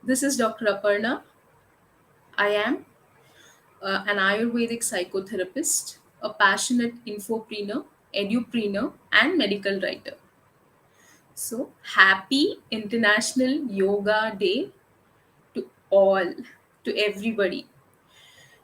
This is Dr. Aparna. I am an Ayurvedic psychotherapist, a passionate infopreneur, edupreneur, and medical writer. So, happy International Yoga Day to all, to everybody.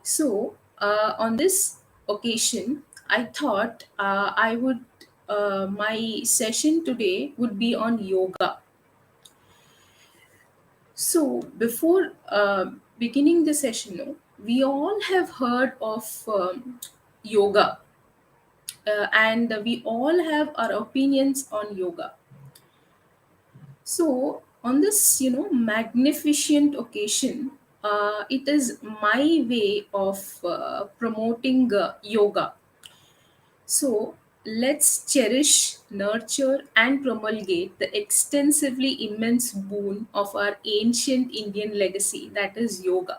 So, on this occasion, I thought my session today would be on yoga. So, before beginning the session, no, we all have heard of yoga, and we all have our opinions on yoga. So, on this, magnificent occasion, it is my way of promoting yoga. So, let's cherish, nurture, and promulgate the extensively immense boon of our ancient Indian legacy, that is yoga.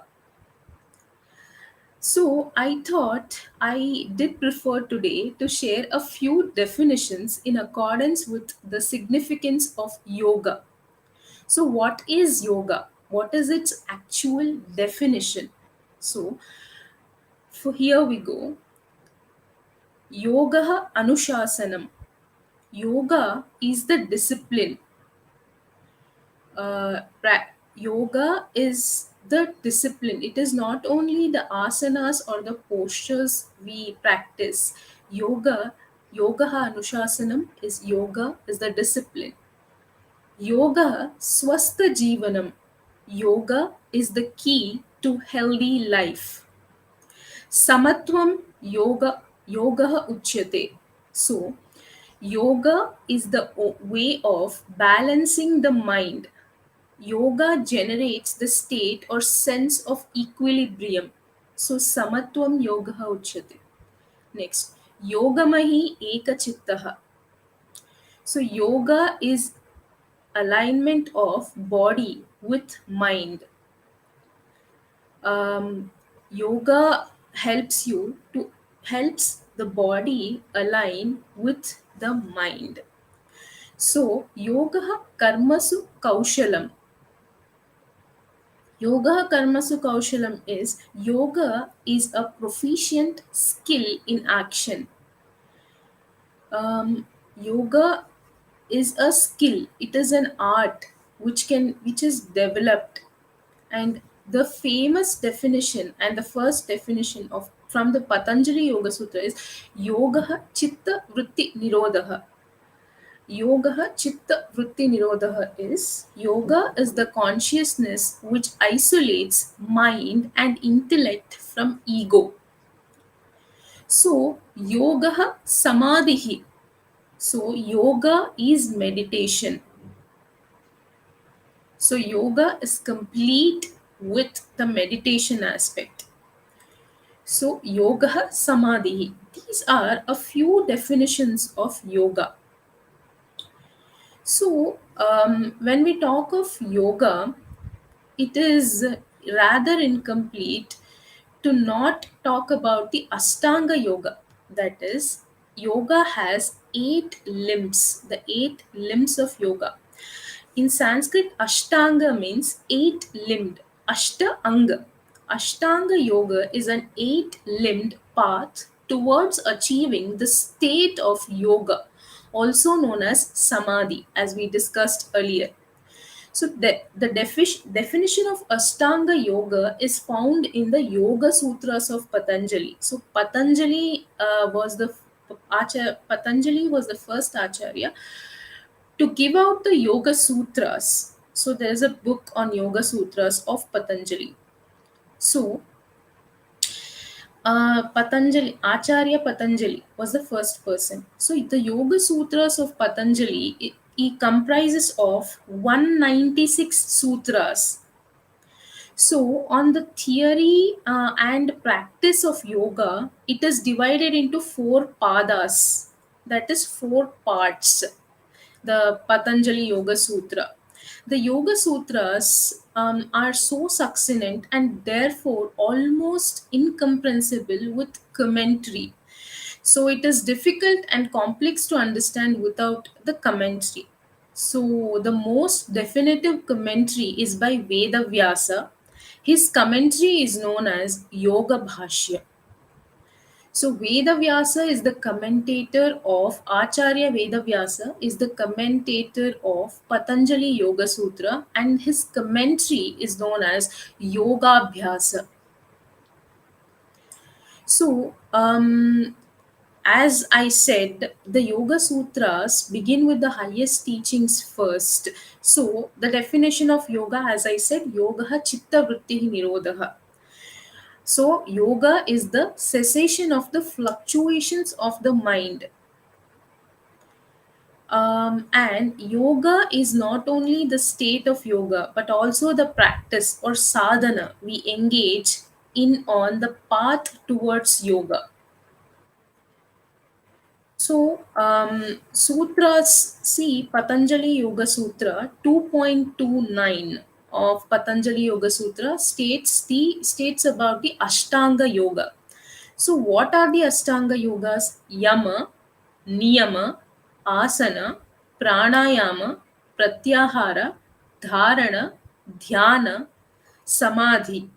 So, I thought I did prefer today to share a few definitions in accordance with the significance of yoga. So, what is yoga? What is its actual definition? So, for here we go. Yogaha Anushasanam. Yoga is the discipline. Yoga is the discipline. It is not only the asanas or the postures we practice. Yogaha Anushasanam is yoga, is the discipline. Yoga Swastha jeevanam. Yoga is the key to healthy life. Samatwam yoga uchyate. So, yoga is the way of balancing the mind. Yoga generates the state or sense of equilibrium. So, Samatwam yogaha uchyate. Next, Yogamayee eka chittaha. So, yoga is alignment of body with mind. Yoga helps the body align with the mind. So, yoga karmasu kaushalam. Yoga karmasu kaushalam is yoga is a proficient skill in action. Yoga is a skill. It is an art which is developed, and the famous definition and the first definition of from the Patanjali Yoga Sutra is Yogaha chitta vritthi nirodhaha. Yogaha chitta vritthi nirodhaha is yoga is the consciousness which isolates mind and intellect from ego. So yogaha samadhihi. So yoga is meditation. So yoga is complete with the meditation aspect. So yogaha samadhi. These are a few definitions of yoga. So when we talk of yoga, it is rather incomplete to not talk about the Ashtanga yoga. That is, yoga has 8 limbs, the 8 limbs of yoga. In Sanskrit, Ashtanga means 8 limbed. Anga. Ashtanga yoga is an 8 limbed path towards achieving the state of yoga, also known as samadhi, as we discussed earlier. So, definition of Ashtanga yoga is found in the Yoga Sutras of Patanjali. So, Patanjali was the first acharya to give out the Yoga Sutras. So there's a book on Yoga Sutras of Patanjali. So Acharya Patanjali was the first person. So the Yoga Sutras of Patanjali, it comprises of 196 sutras. So on the theory and practice of yoga, it is divided into 4 padas. That is 4 parts. The Patanjali Yoga Sutra. The Yoga Sutras are so succinct and therefore almost incomprehensible with commentary. So it is difficult and complex to understand without the commentary. So the most definitive commentary is by Veda Vyasa. His commentary is known as Yoga Bhashya. So Vedavyasa is the commentator of Acharya Vedavyasa is the commentator of Patanjali Yoga Sutra, and his commentary is known as Yoga Bhyasa. So as I said, the Yoga Sutras begin with the highest teachings first. So the definition of yoga, as I said, Yogaha chitta vritthi nirodhaha. So yoga is the cessation of the fluctuations of the mind. And yoga is not only the state of yoga but also the practice or sadhana we engage in on the path towards yoga. So, sutras, see Patanjali Yoga Sutra 2.29 of Patanjali Yoga Sutra states about the Ashtanga Yoga. So, what are the Ashtanga Yogas? Yama, Niyama, Asana, Pranayama, Pratyahara, Dharana, Dhyana, Samadhi.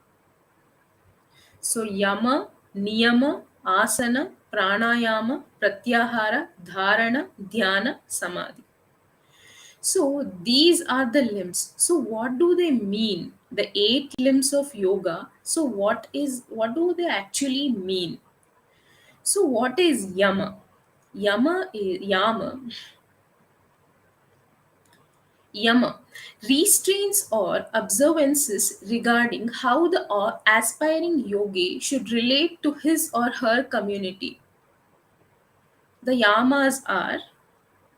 So, Yama, Niyama, Asana, Pranayama, Pratyahara, Dharana, Dhyana, Samadhi. So, these are the limbs. So, what do they mean? The eight limbs of yoga. So, what do they actually mean? So, what is Yama? Yama restraints or observances regarding how the aspiring yogi should relate to his or her community. The yamas are,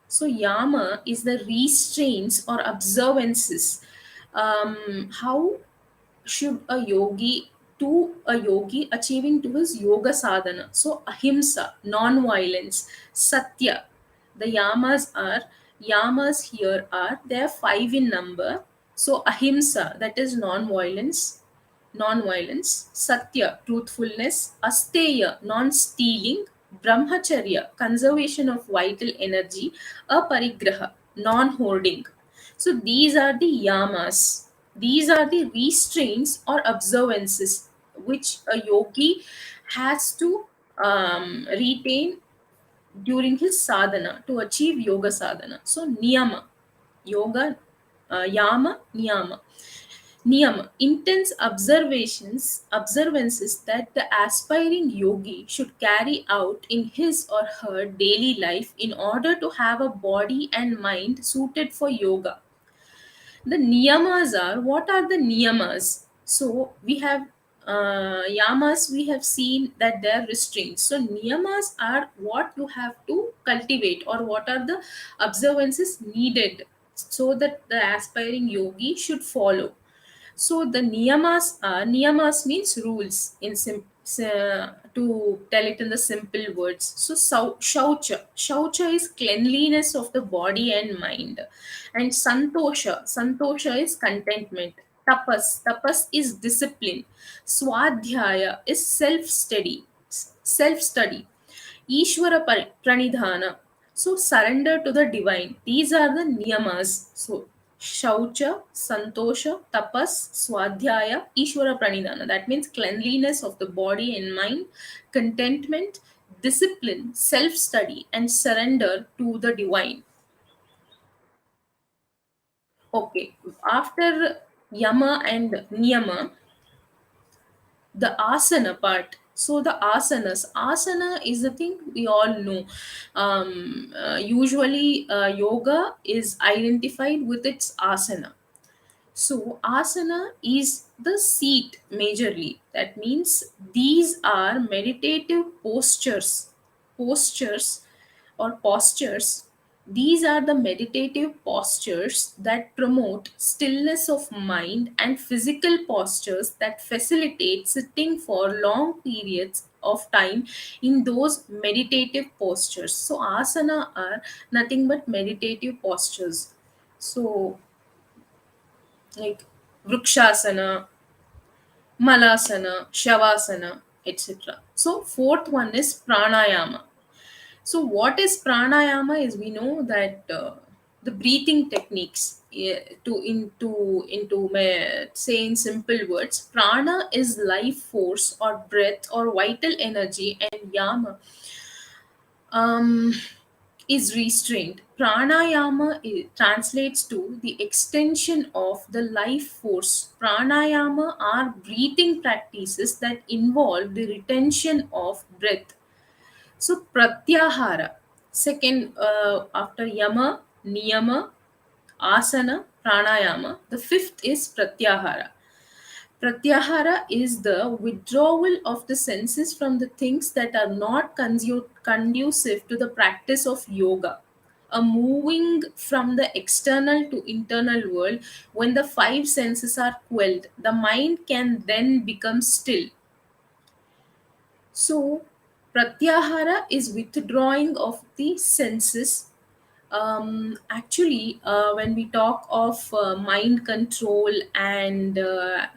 so yama is the restraints or observances. How should a yogi achieving to his yoga sadhana? So ahimsa, non-violence, satya. The yamas here are, they are five in number. So ahimsa, that is non-violence, satya, truthfulness, asteya, non-stealing, brahmacharya, conservation of vital energy, aparigraha, non-hoarding. So these are the yamas. These are the restraints or observances which a yogi has to retain during his sadhana to achieve yoga sadhana. So niyama, yoga, yama, niyama. Niyama, intense observances that the aspiring yogi should carry out in his or her daily life in order to have a body and mind suited for yoga. The niyamas are, what are the niyamas? So we have yamas, we have seen that they are restraints. So niyamas are what you have to cultivate, or what are the observances needed so that the aspiring yogi should follow. So the niyamas means rules in to tell it in the simple words. So shaucha is cleanliness of the body and mind, and santosha is contentment. Tapas is discipline. Swadhyaya is self study. Ishvara pranidhana. So surrender to the divine. These are the niyamas. So shaucha, santosha, tapas, swadhyaya, Ishvara pranidhana. That means cleanliness of the body and mind, contentment, discipline, self study, and surrender to the divine. Okay, after yama and niyama, the asana part. So the asana is the thing we all know. Usually yoga is identified with its asana. So asana is the seat majorly. That means these are meditative postures postures. These are the meditative postures that promote stillness of mind, and physical postures that facilitate sitting for long periods of time in those meditative postures. So, asana are nothing but meditative postures. So, like vrikshasana, malasana, shavasana, etc. So, fourth one is pranayama. So, what is pranayama is, we know that the breathing techniques, say in simple words, prana is life force or breath or vital energy, and yama um, is restraint. Pranayama translates to the extension of the life force. Pranayama are breathing practices that involve the retention of breath. So, Pratyahara, second after Yama, Niyama, Asana, Pranayama, the fifth is Pratyahara. Pratyahara is the withdrawal of the senses from the things that are not conducive to the practice of yoga. A moving from the external to internal world. When the five senses are quelled, the mind can then become still. So, Pratyahara is withdrawing of the senses. Actually, when we talk of mind control and a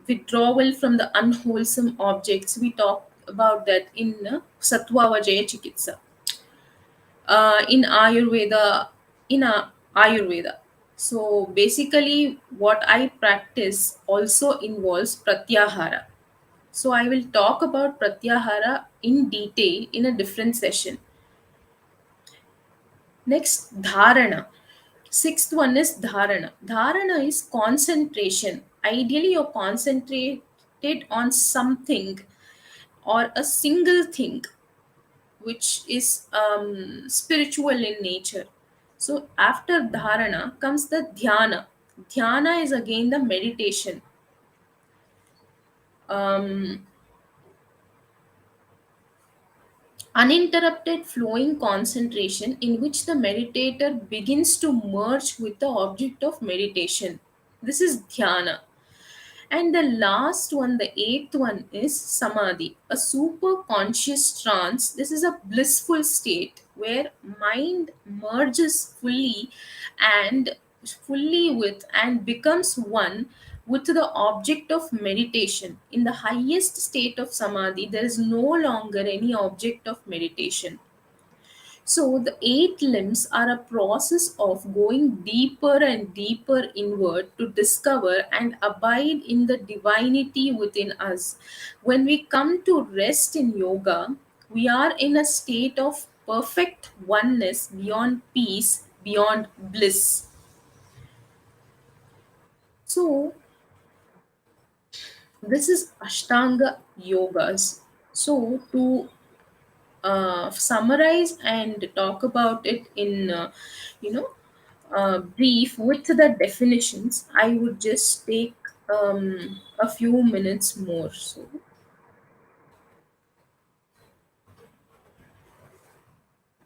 withdrawal from the unwholesome objects, we talk about that in Sattva Vajaya Chikitsa, in Ayurveda. So basically, what I practice also involves Pratyahara. So I will talk about Pratyahara in detail in a different session. Next, dharana. Sixth one is dharana. Dharana is concentration. Ideally, you're concentrated on something or a single thing which is spiritual in nature. So, after dharana comes the dhyana. Dhyana is again the meditation. Um, Uninterrupted flowing concentration in which the meditator begins to merge with the object of meditation. This is dhyana. And the last one, the eighth one, is samadhi, a super conscious trance. This is a blissful state where mind merges fully with and becomes one with the object of meditation. In the highest state of samadhi, there is no longer any object of meditation. So, the eight limbs are a process of going deeper and deeper inward to discover and abide in the divinity within us. When we come to rest in yoga, we are in a state of perfect oneness, beyond peace, beyond bliss. So, this is Ashtanga yogas. So, to summarize and talk about it in you know brief with the definitions, I would just take a few minutes more.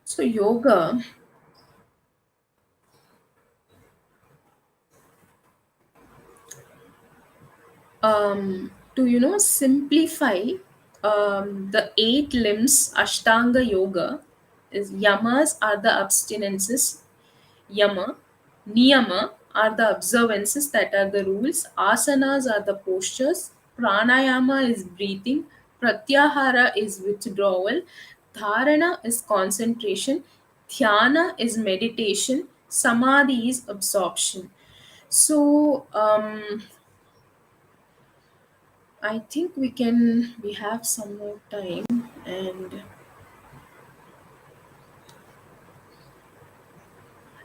So yoga, to simplify, the eight limbs Ashtanga yoga is: yamas are the abstinences, yama, niyama are the observances, that are the rules, asanas are the postures, pranayama is breathing, pratyahara is withdrawal, dharana is concentration, dhyana is meditation, samadhi is absorption. So I think we have some more time. And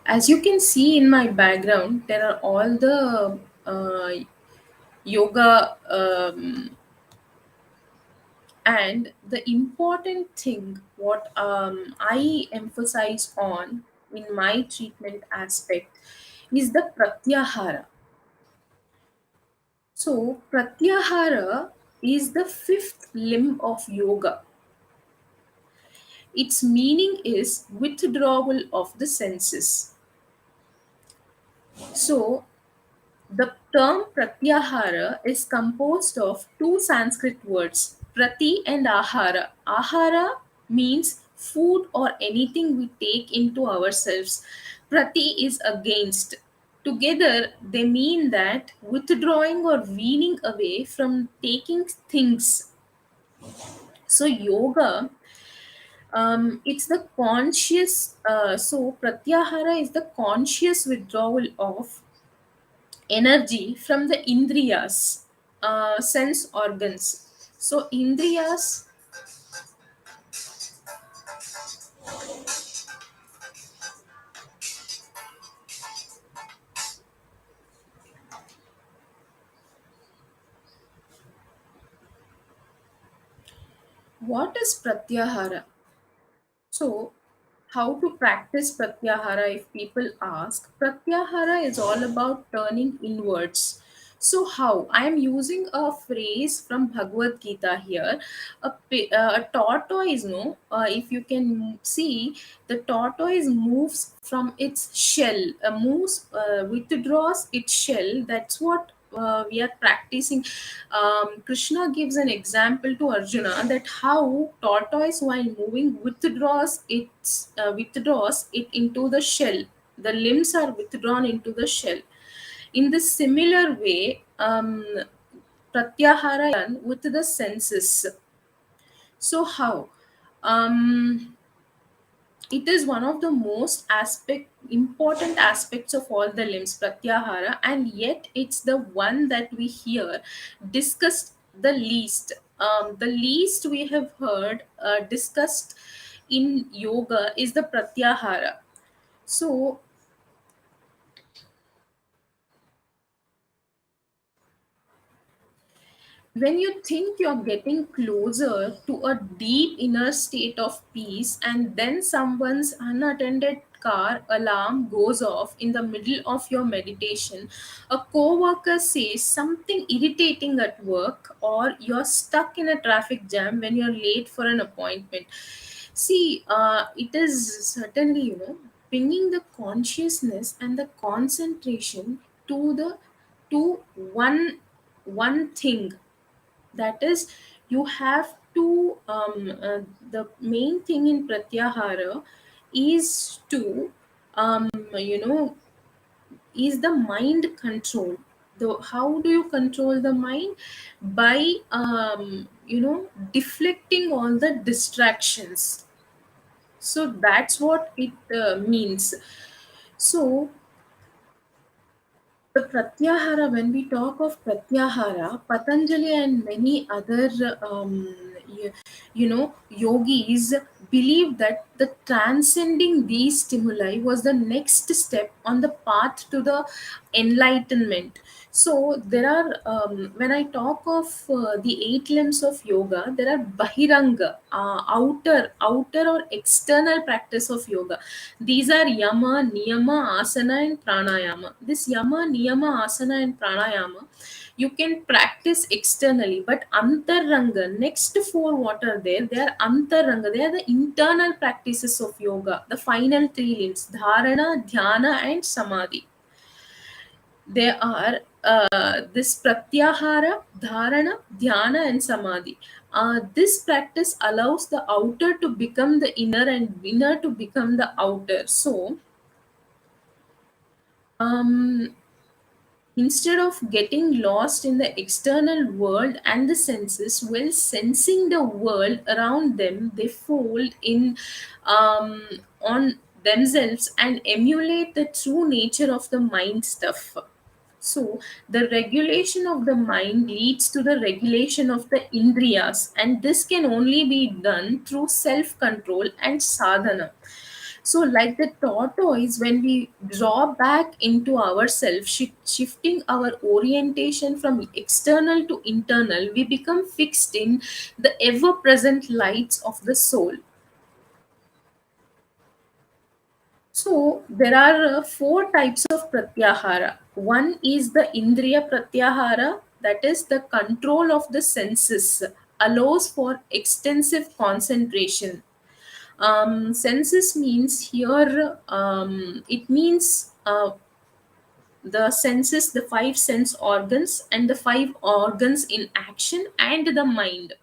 as you can see in my background, there are all the yoga, and the important thing what I emphasize on in my treatment aspect is the pratyahara. So pratyahara is the fifth limb of yoga. Its meaning is withdrawal of the senses. So the term Pratyahara is composed of two Sanskrit words, Prati and Ahara. Ahara means food or anything we take into ourselves. Prati is against. Together, they mean that withdrawing or weaning away from taking things. So, yoga It's the conscious, so Pratyahara is the conscious withdrawal of energy from the indriyas, sense organs. So, indriyas, what is Pratyahara? So, how to practice Pratyahara if people ask? Pratyahara is all about turning inwards. So, how? I am using a phrase from Bhagavad-Gita here. A tortoise, no? If you can see, the tortoise moves from its shell, withdraws its shell. That's what we are practicing. Krishna gives an example to Arjuna that how tortoise while moving withdraws it into the shell. The limbs are withdrawn into the shell. In the similar way, Pratyahara is done with the senses. So how? Um, it is one of the most important aspects of all the limbs, Pratyahara, and yet it's the one that we hear discussed the least. The least we have heard discussed in yoga is the Pratyahara. So when you think you're getting closer to a deep inner state of peace, and then someone's unattended car alarm goes off in the middle of your meditation, a coworker says something irritating at work, or you're stuck in a traffic jam when you're late for an appointment. See, it is certainly, bringing the consciousness and the concentration to the to one thing. That is, you have to the main thing in Pratyahara is to you know is the mind control. How do you control the mind? By deflecting all the distractions. So that's what it means. So the Pratyahara, when we talk of Pratyahara, Patanjali and many other, you, yogis believe that the transcending these stimuli was the next step on the path to the enlightenment. So there are, when I talk of the eight limbs of yoga, there are bahiranga, outer or external practice of yoga. These are yama, niyama, asana, and pranayama. This yama, niyama, asana, and pranayama you can practice externally, but antaranga, next four what are there? They are antaranga, they are the internal practices of yoga, the final three limbs: dharana, dhyana, and samadhi. They are this pratyahara, dharana, dhyana, and samadhi. This practice allows the outer to become the inner and inner to become the outer. So, um, instead of getting lost in the external world and the senses, while sensing the world around them, they fold in um, on themselves and emulate the true nature of the mind stuff. So, the regulation of the mind leads to the regulation of the indriyas, and this can only be done through self control and sadhana. So, like the tortoise, when we draw back into ourselves, shifting our orientation from external to internal, we become fixed in the ever present lights of the soul. So there are four types of pratyahara. One is the indriya pratyahara, that is the control of the senses, allows for extensive concentration. Senses means here, it means the senses, the five sense organs, and the five organs in action, and the mind.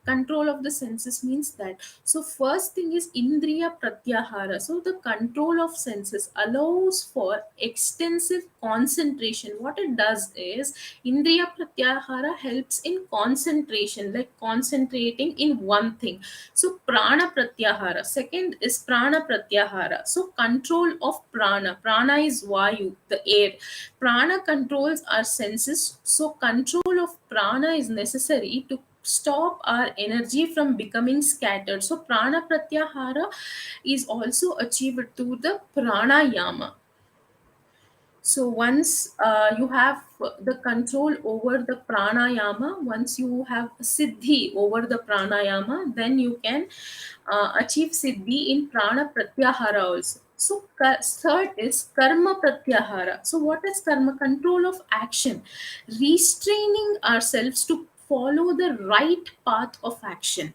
control of the senses means that. So first thing is indriya pratyahara. So the control of senses allows for extensive concentration. What it does is indriya pratyahara helps in concentration, like concentrating in one thing. So prana pratyahara, second is prana pratyahara. So control of prana. Prana is vayu, the air. Prana controls our senses, so control of prana is necessary to stop our energy from becoming scattered. So prana pratyahara is also achieved through the pranayama. So once you have the control over the pranayama, once you have siddhi over the pranayama, then you can achieve siddhi in prana pratyahara also. So third is karma pratyahara. So what is karma? Control of action, restraining ourselves to follow the right path of action.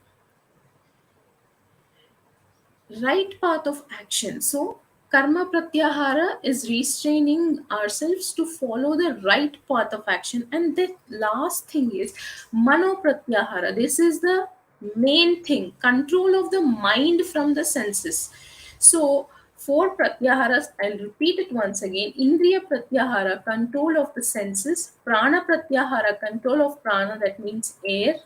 Right path of action. So, karma pratyahara is restraining ourselves to follow the right path of action. And the last thing is mano pratyahara. This is the main thing, control of the mind from the senses. So, four pratyaharas, I'll repeat it once again. Indriya pratyahara, control of the senses. Prana pratyahara, control of prana, that means air.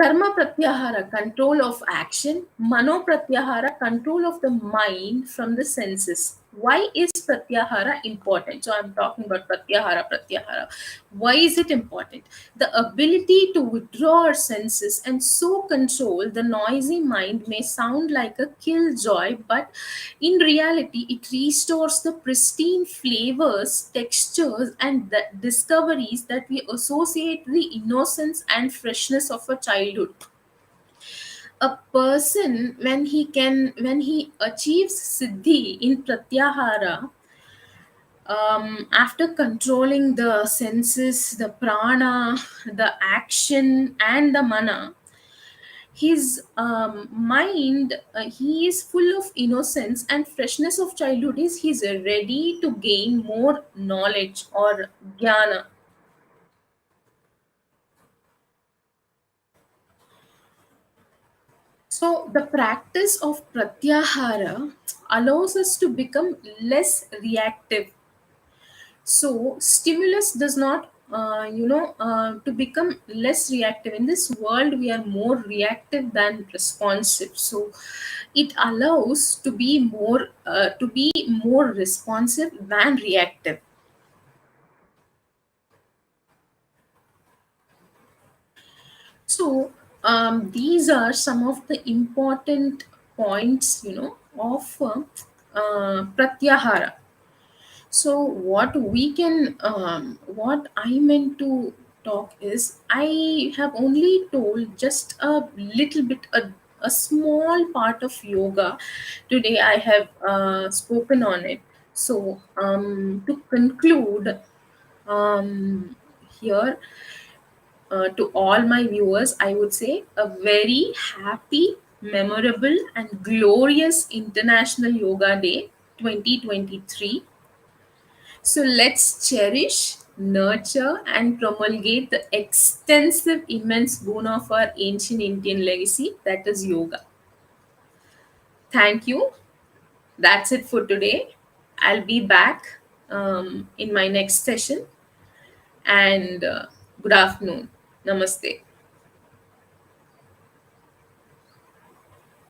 Karma pratyahara, control of action. Mano pratyahara, control of the mind from the senses. Why is pratyahara important? So I'm talking about pratyahara. Why is it important? The ability to withdraw our senses and so control the noisy mind may sound like a killjoy, but in reality, it restores the pristine flavors, textures, and the discoveries that we associate the innocence and freshness of a childhood. A person, when he achieves siddhi in pratyahara, after controlling the senses, the prana, the action, and the mana, his mind, he is full of innocence and freshness of childhood. Is he's ready to gain more knowledge or jnana. So the practice of pratyahara allows us to become less reactive. So stimulus does not, to become less reactive. In this world, we are more reactive than responsive. So it allows to be more responsive than reactive. So these are some of the important points, of pratyahara. So what I meant to talk is, I have only told just a little bit, a small part of yoga. Today I have spoken on it. So to conclude, here, to all my viewers, I would say a very happy, memorable, and glorious International Yoga Day 2023. So let's cherish, nurture, and promulgate the extensive, immense boon of our ancient Indian legacy, that is yoga. Thank you. That's it for today. I'll be back in my next session. And good afternoon. Namaste.